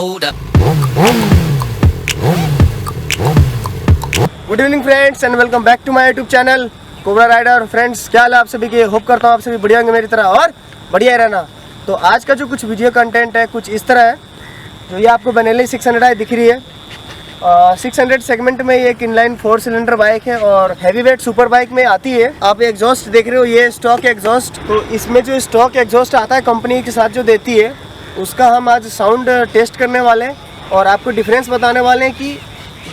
Hold up. Good evening friends and welcome back to my YouTube channel cobra rider. Friends क्या हाल है आप सभी के? होप करता हूँ आप सभी बढ़िया होंगे मेरी तरह और बढ़िया ही रहना। तो आज का जो कुछ वीडियो कंटेंट है कुछ इस तरह है। जो ये आपको बेनेली 600i दिख रही है, 600 सेगमेंट में ये एक इनलाइन 4 सिलेंडर बाइक है और हैवी वेट सुपर बाइक में आती है। आप एग्जॉस्ट देख रहे हो, ये स्टॉक एग्जॉस्ट। तो इसमें जो स्टॉक एग्जॉस्ट आता है कंपनी के साथ जो देती है, उसका हम आज साउंड टेस्ट करने वाले हैं और आपको डिफरेंस बताने वाले हैं कि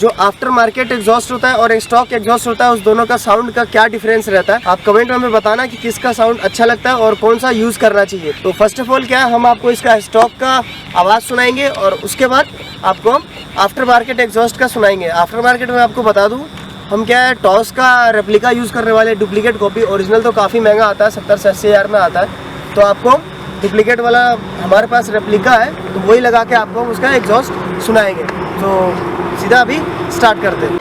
जो आफ्टर मार्केट एग्जॉस्ट होता है और एक स्टॉक एग्जॉस्ट होता है, उस दोनों का साउंड का क्या डिफरेंस रहता है। आप कमेंट में हमें बताना कि किसका साउंड अच्छा लगता है और कौन सा यूज़ करना चाहिए। तो फर्स्ट ऑफ ऑल क्या है, हम आपको इसका स्टॉक का आवाज़ सुनाएंगे और उसके बाद आपको हम आफ्टर मार्केट एग्जॉस्ट का सुनाएंगे। आफ्टर मार्केट में आपको बता दूँ, हम क्या है टॉस का रेप्लिका यूज़ करने वाले, डुप्लीकेट कॉपी। ओरिजिनल तो काफ़ी महंगा आता है, 70 से 80 हज़ार में आता है। तो आपको डुप्लीकेट वाला हमारे पास रेप्लिका है, तो वही लगा के आपको हम उसका एग्जॉस्ट सुनाएंगे। तो सीधा अभी स्टार्ट करते हैं।